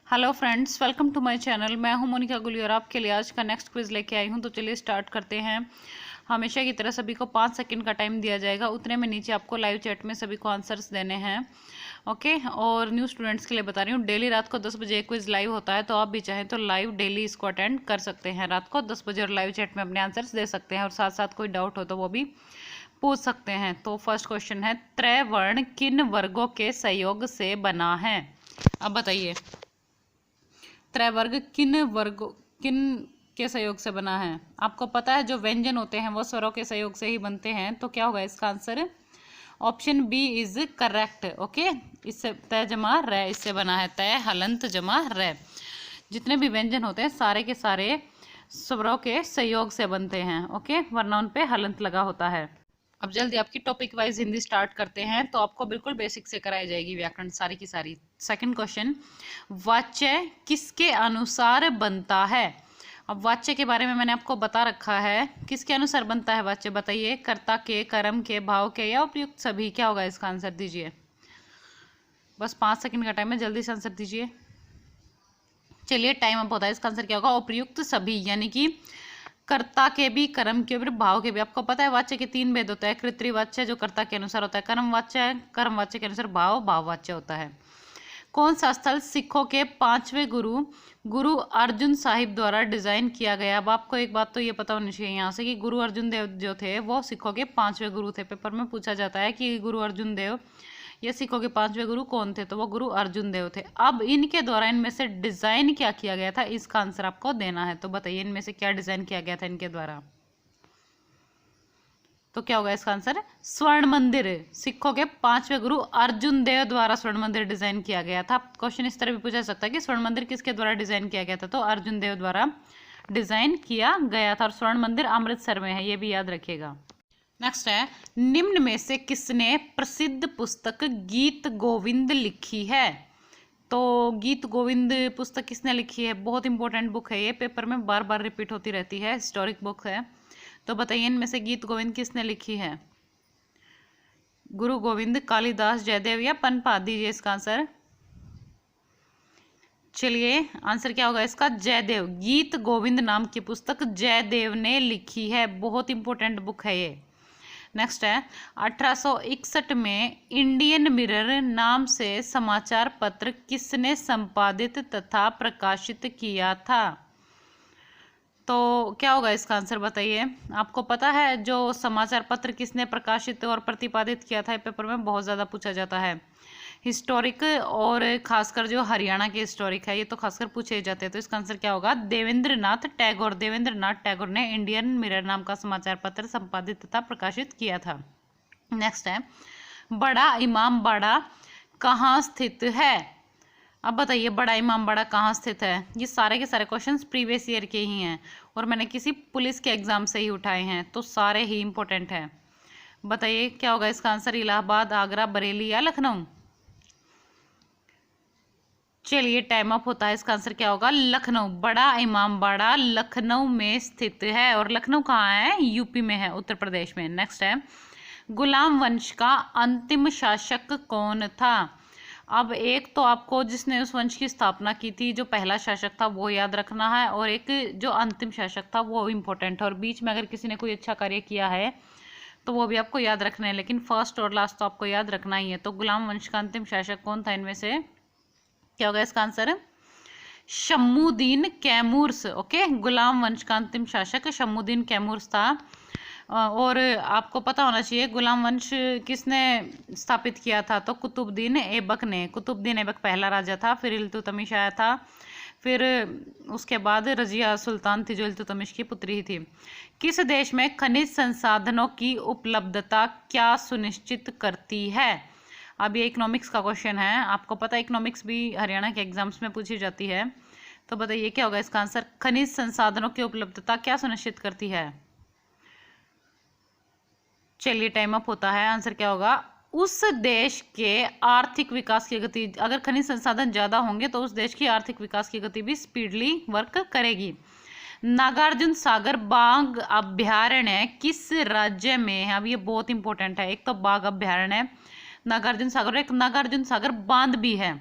Hello friends, welcome to my channel. मैं हूं मोनिका गुली और आपके लिए आज का नेक्स्ट क्विज लेके आई हूं। तो चलिए स्टार्ट करते हैं। हमेशा की तरह सभी को 5 सेकंड का टाइम दिया जाएगा। उतने में नीचे आपको लाइव चैट में सभी को आंसर्स देने हैं। ओके, और न्यू स्टूडेंट्स के लिए बता रही हूँ, डेली रात को 10 बजे क्विज लाइव होता है। तो आप भी चाहें तो लाइव डेली इसको अटेंड कर सकते हैं रात को 10 बजे और लाइव चैट में अपने आंसर्स दे सकते हैं और साथ साथ कोई डाउट हो तो वो भी पूछ सकते हैं। तो फर्स्ट क्वेश्चन है, त्रैवर्ण किन वर्गों के सहयोग से बना है? अब बताइए, त्रैवर्ग किन के सहयोग से बना है? आपको पता है जो व्यंजन होते हैं वो स्वरों के सहयोग से ही बनते हैं। तो क्या होगा इसका answer? Option B is correct. Okay, इससे तय जमा रे इससे बना है, तय हलंत जमा रे। जितने भी व्यंजन होते हैं सारे के सारे स्वरों के सहयोग से बनते हैं। ओके, वरना उन पे हलंत लगा होता है। अब जल्दी आपकी टॉपिक वाइज हिंदी स्टार्ट करते हैं। तो आपको बिल्कुल बेसिक से कराई जाएगी व्याकरण सारी की सारी। सेकंड क्वेश्चन, वाच्य किसके अनुसार बनता है? अब वाच्य के बारे में मैंने आपको बता रखा है। किसके अनुसार बनता है वाच्य? बताइए, कर्ता के, कर्म के, भाव के या उपयुक्त सभी? क्या होगा इसका आंसर? दीजिए, बस 5 सेकंड का टाइम है, जल्दी से आंसर दीजिए। चलिए, टाइम अप होता है। इसका आंसर क्या होगा? उपयुक्त सभी, यानी कि कर्ता के भी, कर्म के भी, भाव के भी। आपको पता है वाच्य के 3 भेद होता है। कृतवाच्य जो कर्ता के अनुसार होता है, कर्मवाच्य, कर्मवाच्य के अनुसार भाव, भाववाच्य होता है। कौन सा स्थल सिखों के 5वें गुरु गुरु अर्जुन साहिब द्वारा डिजाइन किया गया? अब आपको एक बात तो ये पता होनी चाहिए यहाँ से कि गुरु अर्जुन देव जो थे वो सिखों के 5वें गुरु थे। पेपर में पूछा जाता है कि गुरु अर्जुन देव ये सिखों के 5वें गुरु कौन थे? तो वो गुरु अर्जुन देव थे। अब इनके द्वारा इनमें से डिजाइन क्या किया गया था, इसका आंसर आपको देना है। तो बताइए, इनमें से क्या डिजाइन किया गया था इनके द्वारा? तो क्या होगा इसका आंसर? स्वर्ण मंदिर। सिखों के 5वें गुरु अर्जुन देव द्वारा स्वर्ण मंदिर डिजाइन किया गया था। क्वेश्चन इस तरह भी पूछा सकता है कि स्वर्ण मंदिर किसके द्वारा डिजाइन किया गया था? तो अर्जुन देव द्वारा डिजाइन किया गया था। और स्वर्ण मंदिर अमृतसर में है, ये भी याद रखिएगा। नेक्स्ट है, निम्न में से किसने प्रसिद्ध पुस्तक गीत गोविंद लिखी है? तो गीत गोविंद पुस्तक किसने लिखी है? बहुत इंपॉर्टेंट बुक है ये, पेपर में बार बार रिपीट होती रहती है, हिस्टोरिक बुक है। तो बताइए, इनमें से गीत गोविंद किसने लिखी है? गुरु गोविंद, कालिदास, जयदेव या पन्पा? दीजिए इसका आंसर। चलिए, आंसर क्या होगा इसका? जयदेव। गीत गोविंद नाम की पुस्तक जयदेव ने लिखी है। बहुत इंपॉर्टेंट बुक है ये। नेक्स्ट है, 1861 में इंडियन मिरर नाम से समाचार पत्र किसने संपादित तथा प्रकाशित किया था? तो क्या होगा इसका आंसर? बताइए, आपको पता है जो समाचार पत्र किसने प्रकाशित और प्रतिपादित किया था? पेपर में बहुत ज़्यादा पूछा जाता है। हिस्टोरिक और खासकर जो हरियाणा के हिस्टोरिक है ये तो खासकर पूछे जाते हैं। तो इसका आंसर क्या होगा? देवेंद्रनाथ टैगोर। देवेंद्रनाथ टैगोर ने इंडियन मिरर नाम का समाचार पत्र संपादित तथा प्रकाशित किया था। नेक्स्ट है, बड़ा इमाम बाड़ा कहाँ स्थित है? अब बताइए, बड़ा इमाम बाड़ा कहाँ स्थित है? ये सारे के सारे क्वेश्चंस प्रीवियस ईयर के ही हैं और मैंने किसी पुलिस के एग्जाम से ही उठाए हैं, तो सारे ही इंपॉर्टेंट हैं। बताइए, क्या होगा इसका आंसर? इलाहाबाद, आगरा, बरेली या लखनऊ? चलिए, टाइम अप होता है। इसका आंसर क्या होगा? लखनऊ। बड़ा इमाम बाड़ा लखनऊ में स्थित है। और लखनऊ कहाँ है? यूपी में है, उत्तर प्रदेश में। नेक्स्ट है, गुलाम वंश का अंतिम शासक कौन था? अब एक तो आपको जिसने उस वंश की स्थापना की थी, जो पहला शासक था वो याद रखना है, और एक जो अंतिम शासक था वो इम्पोर्टेंट है। और बीच में अगर किसी ने कोई अच्छा कार्य किया है तो वो भी आपको याद रखना है, लेकिन फर्स्ट और लास्ट तो आपको याद रखना ही है। तो गुलाम वंश का अंतिम शासक कौन था इनमें से? क्या होगा इसका आंसर? शम्मुद्दीन कैमूर्स। ओके, गुलाम वंश का अंतिम शासक शम्मुद्दीन कैमूर्स था। और आपको पता होना चाहिए गुलाम वंश किसने स्थापित किया था? तो कुतुबुद्दीन ऐबक ने। कुतुबुद्दीन ऐबक पहला राजा था, फिर इल्तुतमिश आया था, फिर उसके बाद रजिया सुल्तान थी जो इल्तुतमिश की पुत्री ही थी। किस देश में खनिज संसाधनों की उपलब्धता क्या सुनिश्चित करती है? अब ये इकोनॉमिक्स का क्वेश्चन है। आपको पता है इकोनॉमिक्स भी हरियाणा के एग्जाम्स में पूछी जाती है। तो बताइए, क्या होगा इसका आंसर? खनिज संसाधनों की उपलब्धता क्या सुनिश्चित करती है? चलिए, टाइम अप होता है। आंसर क्या होगा? उस देश के आर्थिक विकास की गति, अगर खनिज संसाधन ज्यादा होंगे तो उस देश की आर्थिक विकास की गति भी स्पीडली वर्क करेगी। नागार्जुन सागर बाघ अभ्यारण्य किस राज्य में है? अब ये बहुत इंपॉर्टेंट है। एक तो बाघ अभ्यारण्य नागार्जुन सागर, एक नागार्जुन सागर बांध भी है।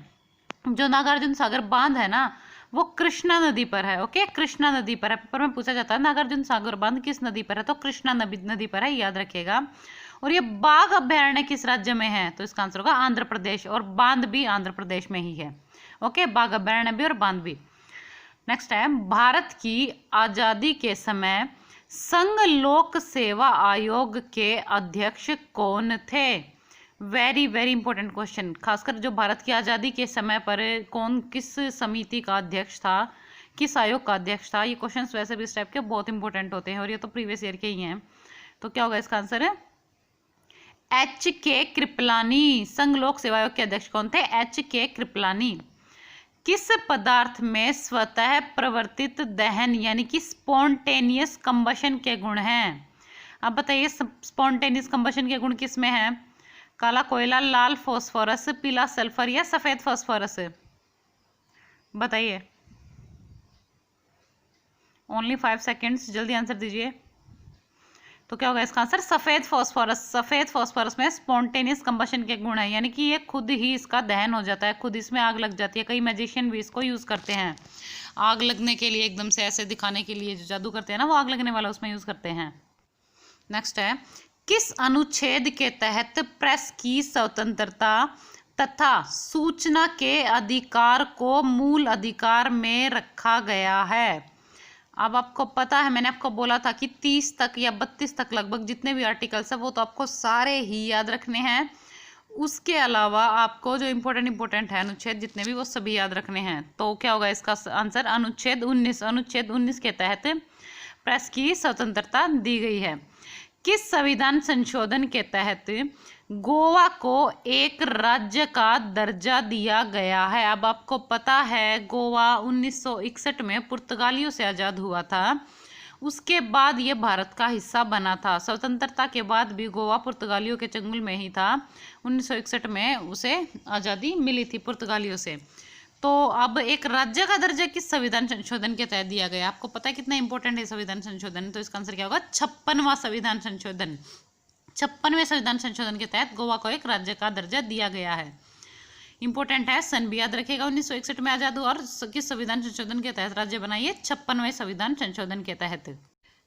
जो नागार्जुन सागर बांध है ना वो कृष्णा नदी पर है। ओके, कृष्णा नदी पर है। पेपर में पूछा जाता है नागार्जुन सागर बांध किस नदी पर है, तो कृष्णा नदी पर है, याद रखिएगा। और ये बाघ अभयारण्य किस राज्य में है, तो इसका आंसर होगा आंध्र प्रदेश, और बांध भी आंध्र प्रदेश में ही है। ओके, बाघ अभयारण्य भी और बांध भी। नेक्स्ट है, भारत की आजादी के समय संघ लोक सेवा आयोग के अध्यक्ष कौन थे। वेरी वेरी इंपॉर्टेंट क्वेश्चन, खासकर जो भारत की आज़ादी के समय पर कौन किस समिति का अध्यक्ष था, किस आयोग का अध्यक्ष था। ये क्वेश्चंस वैसे भी इस टाइप के बहुत इंपॉर्टेंट होते हैं और ये तो प्रीवियस ईयर के ही हैं। तो क्या होगा इसका आंसर है H.K. कृपलानी। संघ लोक सेवा आयोग के अध्यक्ष कौन थे, H.K. कृपलानी। किस पदार्थ में स्वतः प्रवर्तित दहन यानी कि स्पॉन्टेनियस कंबशन के गुण हैं। अब बताइए स्पॉन्टेनियस कंबशन के गुण किस में है, काला कोयला, लाल फॉस्फोरस, पीला सल्फर या सफेद फॉस्फोरस, बताइए। ओनली 5 सेकेंड्स, जल्दी आंसर दीजिए। तो क्या होगा इसका आंसर सफेद फॉस्फोरस। सफेद फॉस्फोरस में स्पॉन्टेनियस कंबशन के गुण है, यानी कि ये खुद ही इसका दहन हो जाता है, खुद इसमें आग लग जाती है। कई मैजिशियन भी इसको यूज करते हैं आग लगने के लिए, एकदम से ऐसे दिखाने के लिए, जो जादू करते हैं ना वो आग लगने वाला उसमें यूज करते हैं। नेक्स्ट है, किस अनुच्छेद के तहत प्रेस की स्वतंत्रता तथा सूचना के अधिकार को मूल अधिकार में रखा गया है। अब आपको पता है, मैंने आपको बोला था कि 30 तक या 32 तक लगभग जितने भी आर्टिकल्स है वो तो आपको सारे ही याद रखने हैं। उसके अलावा आपको जो इम्पोर्टेंट है अनुच्छेद जितने भी वो सभी याद रखने हैं। तो क्या होगा इसका आंसर अनुच्छेद 19। अनुच्छेद 19 के तहत प्रेस की स्वतंत्रता दी गई है। किस संविधान संशोधन के तहत गोवा को एक राज्य का दर्जा दिया गया है। अब आपको पता है गोवा 1961 में पुर्तगालियों से आज़ाद हुआ था, उसके बाद ये भारत का हिस्सा बना था। स्वतंत्रता के बाद भी गोवा पुर्तगालियों के चंगुल में ही था। 1961 में उसे आज़ादी मिली थी पुर्तगालियों से। तो अब एक राज्य का दर्जा किस संविधान संशोधन के तहत दिया गया, आपको पता है कितना इंपॉर्टेंट है संविधान संशोधन, तो इसका आंसर क्या होगा 56वां संविधान संशोधन। 56वें संविधान संशोधन के तहत गोवा को एक राज्य का दर्जा दिया गया है। इंपॉर्टेंट है, सन भी याद रखेगा। 1961 में आजाद हुआ और किस संविधान संशोधन के तहत राज्य बनाइए 56वें संविधान संशोधन के तहत।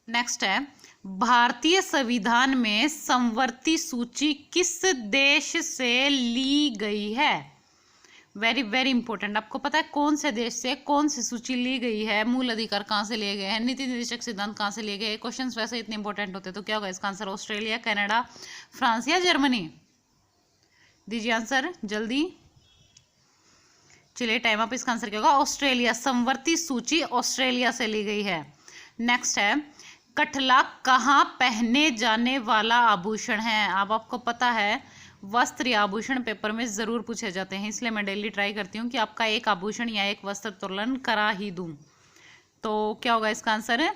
नेक्स्ट है, भारतीय संविधान में समवर्ती सूची किस देश से ली गई है। वेरी वेरी इंपॉर्टेंट, आपको पता है कौन से देश से कौन सी सूची ली गई है, मूल अधिकार कहाँ से लिए गए हैं, नीति निर्देशक सिद्धांत कहाँ से लिए गए। क्वेश्चंस वैसे इतने इंपॉर्टेंट होते तो क्या होगा इसका आंसर ऑस्ट्रेलिया, कनाडा, फ्रांस या जर्मनी। दीजिए आंसर जल्दी, चलिए टाइम अप। इसका आंसर क्या होगा ऑस्ट्रेलिया। समवर्ती सूची ऑस्ट्रेलिया से ली गई है। नेक्स्ट है, कठला कहाँ पहने जाने वाला आभूषण है। अब आपको पता है वस्त्र या आभूषण पेपर में जरूर पूछे जाते हैं, इसलिए मैं डेली ट्राई करती हूँ कि आपका एक आभूषण या एक वस्त्र तुलन करा ही दूं। तो क्या होगा इसका आंसर है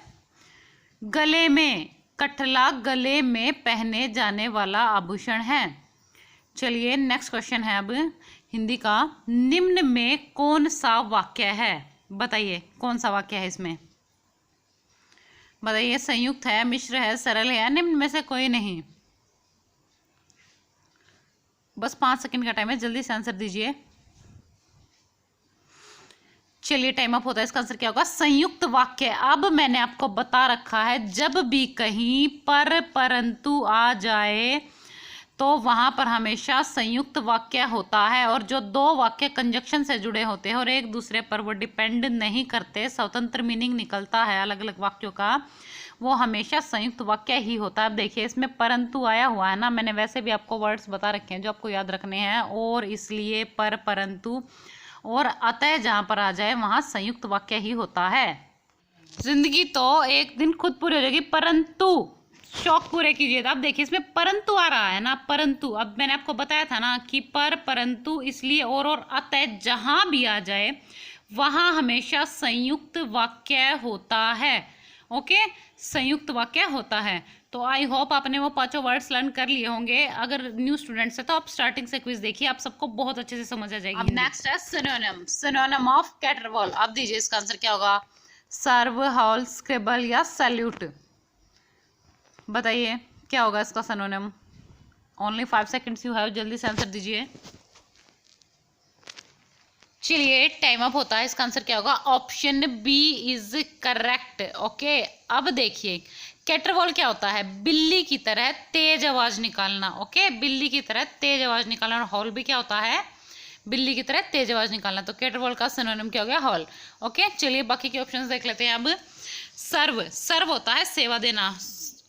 गले में। कठला गले में पहने जाने वाला आभूषण है। चलिए नेक्स्ट क्वेश्चन है अब हिंदी का, निम्न में कौन सा वाक्य है, बताइए कौन सा वाक्य है इसमें, बताइए। संयुक्त है, मिश्र है, सरल है या निम्न में से कोई नहीं। बस 5 सेकंड का टाइम है, जल्दी से आंसर दीजिए। चलिए टाइम अप होता है। इसका आंसर क्या होगा संयुक्त वाक्य। अब मैंने आपको बता रखा है जब भी कहीं पर परंतु आ जाए तो वहां पर हमेशा संयुक्त वाक्य होता है, और जो दो वाक्य कंजक्शन से जुड़े होते हैं और एक दूसरे पर वो डिपेंड नहीं करते, स्वतंत्र मीनिंग निकलता है अलग अलग वाक्यों का, वो हमेशा संयुक्त वाक्य ही होता है। अब देखिए इसमें परंतु आया हुआ है ना, मैंने वैसे भी आपको वर्ड्स बता रखे हैं जो आपको याद रखने हैं, और इसलिए, पर, परंतु और अतः जहां पर आ जाए वहां संयुक्त वाक्य ही होता है। जिंदगी तो एक दिन खुद पूरी हो जाएगी, परंतु शौक पूरे कीजिए। अब देखिए इसमें परंतु आ रहा है ना, परंतु अब मैंने आपको बताया था ना कि पर, परंतु, इसलिए और अतः जहां भी आ जाए वहां हमेशा संयुक्त वाक्य होता है। ओके, संयुक्त वाक्य होता है। तो आई होप आपने वो 5 वर्ड्स लर्न कर लिए होंगे। अगर न्यू स्टूडेंट्स है तो आप स्टार्टिंग से क्विज देखिए, आप सबको बहुत अच्छे से समझ आ जाएगी। अब नेक्स्ट है सिनोनिम। Synonym of कैटरवॉल। अब दीजिए इसका आंसर क्या होगा, सर्व, हॉल, स्क्रिबल या सैल्यूट, बताइए क्या होगा इसका synonym. Only 5 seconds you have, जल्दी से आंसर दीजिए। चलिए टाइम अप होता है। इसका आंसर क्या होगा? Option B is correct. Okay, अब देखिए कैटरवॉल क्या होता है? बिल्ली की तरह तेज आवाज निकालना। ओके, बिल्ली की तरह तेज आवाज निकालना। और हॉल भी क्या होता है? बिल्ली की तरह तेज आवाज निकालना। तो कैटरवॉल का सिनोनिम क्या हो गया? हॉल। ओके, चलिए बाकी के ऑप्शंस देख लेते हैं अब। सर्व, सर्व होता है सेवा देना।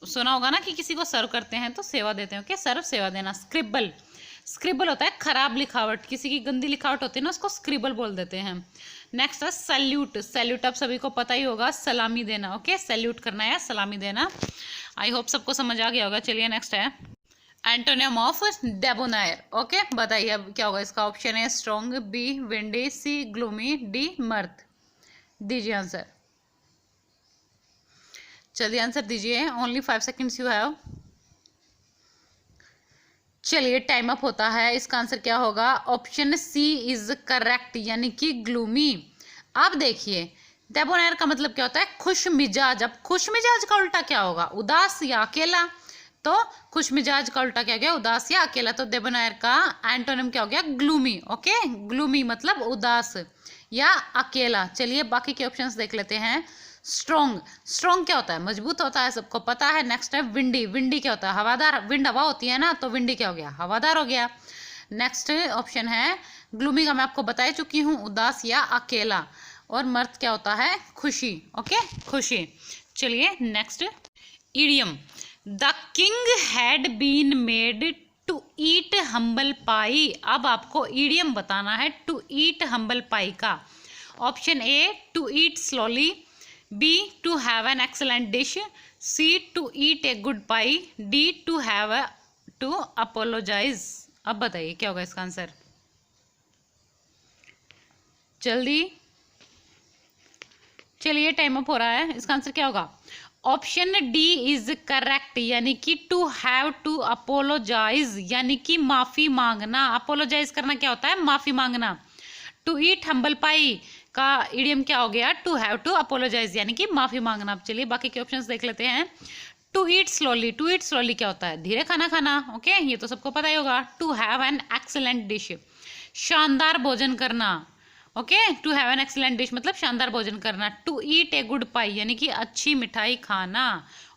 सुना होगा ना कि किसी को सर्व करते हैं तो सेवा देते हैं। ओके, सर्व सेवा देना। स्क्रिबल, स्क्रिबल होता है खराब लिखावट, किसी की गंदी लिखावट होती है ना उसको स्क्रिबल बोल देते हैं। नेक्स्ट है सैल्यूट, सैल्यूट आप सभी को पता ही होगा, सलामी देना। ओके, सैल्यूट करना है, सलामी देना। आई होप सबको समझ आ गया होगा। चलिए नेक्स्ट है एंटोनिम ऑफ डेबोनायर। ओके, बताइए अब क्या होगा इसका? ऑप्शन है स्ट्रॉन्ग, बी विंडी, सी ग्लूमी, डी मर्द। दीजिए आंसर, चलिए आंसर दीजिए। Only 5 seconds you have. चलिए टाइम अप होता है। इसका आंसर क्या होगा? ऑप्शन सी इज करेक्ट, यानी कि ग्लूमी। अब देखिए डेबोनायर का मतलब क्या होता है? खुश मिजाज। अब खुश मिजाज का उल्टा क्या होगा? उदास या अकेला। तो खुश मिजाज का उल्टा क्या गया? उदास या अकेला। तो डेबोनायर का एंटोनिम क्या हो गया? ग्लूमी। ओके, ग्लूमी मतलब उदास या अकेला। चलिए बाकी के ऑप्शंस देख लेते हैं। स्ट्रॉन्ग, स्ट्रॉन्ग क्या होता है? मजबूत होता है, सबको पता है। नेक्स्ट है विंडी, विंडी क्या होता है? हवादार। विंड हवा होती है ना, तो विंडी क्या हो गया? हवादार हो गया। नेक्स्ट ऑप्शन है ग्लूमी का मैं आपको बता चुकी हूँ, उदास या अकेला। और मर्द क्या होता है? खुशी। ओके, खुशी। चलिए next idiom. The king had been made to eat humble pie. अब आपको इडियम बताना है टू ईट हम्बल पाई का। Option A to eat slowly, B to have an excellent dish, C to eat a good pie, D to have a to apologize। अब बताइए क्या होगा इसका आंसर? जल्दी, चलिए टाइम अप हो रहा है। इसका आंसर क्या होगा? ऑप्शन डी इज करेक्ट, यानी कि टू हैव टू अपोलोजाइज, यानी कि माफी मांगना। अपोलोजाइज करना क्या होता है? माफी मांगना। टू ईट हम्बल पाई का इडियम क्या हो गया? टू हैव टू अपोलोजाइज, यानी कि माफी मांगना। अब चलिए बाकी के ऑप्शंस देख लेते हैं। To eat slowly, to eat slowly क्या होता है? धीरे खाना खाना। ओके, ये तो सबको पता ही होगा। To have an excellent dish, शानदार भोजन करना। Okay, to have an excellent dish मतलब शानदार भोजन करना। टू ईट ए गुड पाई, यानी कि अच्छी मिठाई खाना।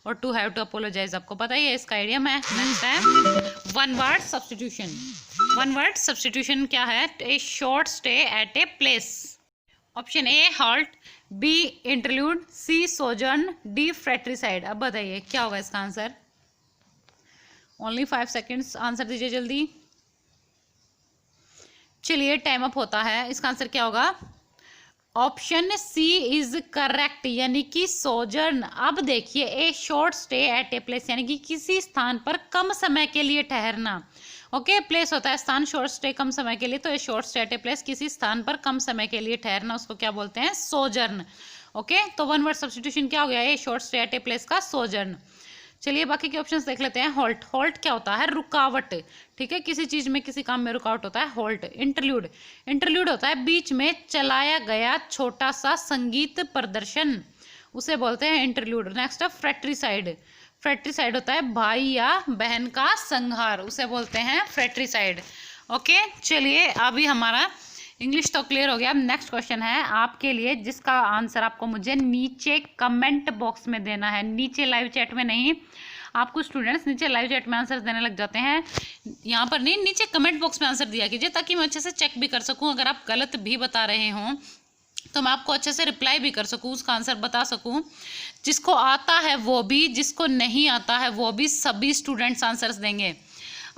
और टू हैव टू अपोलोजाइज आपको पता ही है, इसका आइडियम है। नेक्स्ट है one word substitution. One word substitution क्या है? A short stay at a place. Option a halt, b interlude, c sojourn, d fratricide. अब बताइए क्या होगा इसका आंसर? ओनली 5 सेकेंड्स, आंसर दीजिए जल्दी। चलिए टाइम अप होता है। इसका आंसर क्या होगा? ऑप्शन सी इज करेक्ट, यानी कि सोजर्न। अब देखिए ए short stay at a place, यानी कि किसी स्थान पर कम समय के लिए ठहरना। ओके, प्लेस होता है स्थान, शॉर्ट स्टे कम समय के लिए। तो ए short stay at a place, किसी स्थान पर कम समय के लिए ठहरना, उसको क्या बोलते हैं? सोजर्न। ओके, तो वन वर्ड सब्सटीट्यूशन क्या हो गया? ए short stay at a place का सोजर्न। चलिए बाकी के ऑप्शंस देख लेते हैं। हॉल्ट, हॉल्ट क्या होता है? रुकावट। ठीक है, किसी चीज में किसी काम में रुकावट होता है, हॉल्ट। इंटरल्यूड, इंटरल्यूड होता है बीच में चलाया गया छोटा सा संगीत प्रदर्शन, उसे बोलते हैं इंटरल्यूड। नेक्स्ट है फ्रेट्रीसाइड, फ्रेट्रीसाइड होता है भाई या बहन का संहार, उसे बोलते हैं फ्रेट्रीसाइड। ओके, चलिए अभी हमारा इंग्लिश तो क्लियर हो गया। नेक्स्ट क्वेश्चन है आपके लिए, जिसका आंसर आपको मुझे नीचे कमेंट बॉक्स में देना है, नीचे लाइव चैट में नहीं। आपको स्टूडेंट्स नीचे लाइव चैट में आंसर देने लग जाते हैं, यहाँ पर नहीं, नीचे कमेंट बॉक्स में आंसर दिया कीजिए, ताकि मैं अच्छे से चेक भी कर सकूँ। अगर आप गलत भी बता रहे हों तो मैं आपको अच्छे से रिप्लाई भी कर सकूँ, उसका आंसर बता सकूँ। जिसको आता है वो भी, जिसको नहीं आता है वो भी, सभी स्टूडेंट्स आंसर्स देंगे।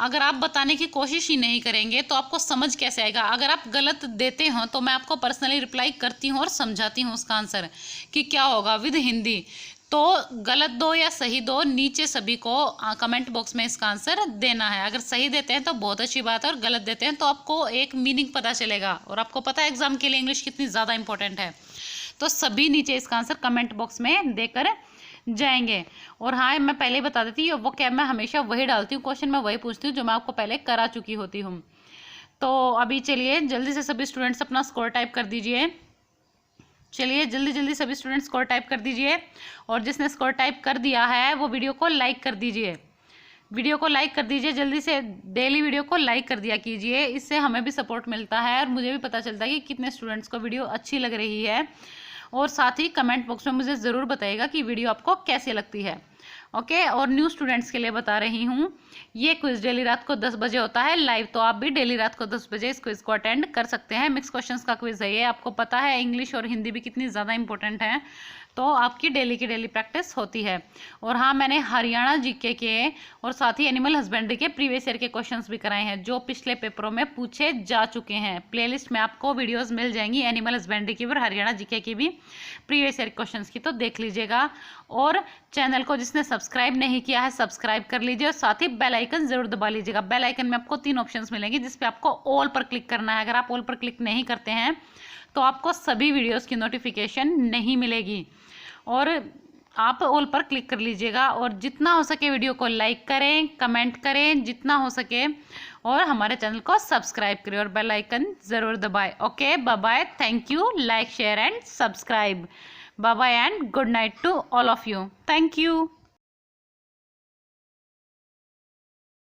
अगर आप बताने की कोशिश ही नहीं करेंगे तो आपको समझ कैसे आएगा? अगर आप गलत देते हो तो मैं आपको पर्सनली रिप्लाई करती हूँ और समझाती हूँ उसका आंसर कि क्या होगा विद हिंदी। तो गलत दो या सही दो, नीचे सभी को कमेंट बॉक्स में इसका आंसर देना है। अगर सही देते हैं तो बहुत अच्छी बात है, और गलत देते हैं तो आपको एक मीनिंग पता चलेगा। और आपको पता है एग्जाम के लिए इंग्लिश कितनी ज़्यादा इंपॉर्टेंट है। तो सभी नीचे इसका आंसर कमेंट बॉक्स में देकर जाएंगे। और हाँ, मैं पहले ही बता देती हूँ, वो क्या, मैं हमेशा वही डालती हूँ क्वेश्चन, मैं वही पूछती हूँ जो मैं आपको पहले करा चुकी होती हूँ। तो अभी चलिए जल्दी से सभी स्टूडेंट्स अपना स्कोर टाइप कर दीजिए। चलिए जल्दी जल्दी सभी स्टूडेंट्स स्कोर टाइप कर दीजिए, और जिसने स्कोर टाइप कर दिया है वो वीडियो को लाइक कर दीजिए। वीडियो को लाइक कर दीजिए जल्दी से, डेली वीडियो को लाइक कर दिया कीजिए, इससे हमें भी सपोर्ट मिलता है और मुझे भी पता चलता है कि कितने स्टूडेंट्स को वीडियो अच्छी लग रही है। और साथ ही कमेंट बॉक्स में मुझे ज़रूर बताइएगा कि वीडियो आपको कैसी लगती है। ओके, और न्यू स्टूडेंट्स के लिए बता रही हूँ, ये क्विज डेली रात को 10 बजे होता है लाइव, तो आप भी डेली रात को 10 बजे इस क्विज को अटेंड कर सकते हैं। मिक्स क्वेश्चंस का क्विज है ये, आपको पता है इंग्लिश और हिंदी भी कितनी ज़्यादा इंपॉर्टेंट है, तो आपकी डेली की डेली प्रैक्टिस होती है। और हाँ, मैंने हरियाणा जीके के और साथ ही एनिमल हस्बेंड्री के प्रीवियस ईयर के क्वेश्चंस भी कराए हैं जो पिछले पेपरों में पूछे जा चुके हैं। प्लेलिस्ट में आपको वीडियोस मिल जाएंगी एनिमल हस्बेंड्री की और हरियाणा जीके की भी प्रीवियस ईयर क्वेश्चंस की, तो देख लीजिएगा। और चैनल को जिसने सब्सक्राइब नहीं किया है सब्सक्राइब कर लीजिए और साथ ही बेल आइकन जरूर दबा लीजिएगा। बेल आइकन में आपको 3 ऑप्शंस मिलेंगे जिसपे आपको ऑल पर क्लिक करना है। अगर आप ऑल पर क्लिक नहीं करते हैं तो आपको सभी वीडियोस की नोटिफिकेशन नहीं मिलेगी, और आप ऑल पर क्लिक कर लीजिएगा। और जितना हो सके वीडियो को लाइक करें, कमेंट करें जितना हो सके, और हमारे चैनल को सब्सक्राइब करें और बेल आइकन ज़रूर दबाएं। Okay, bye bye, thank you, like share and subscribe, bye bye and good night to all of you, thank you.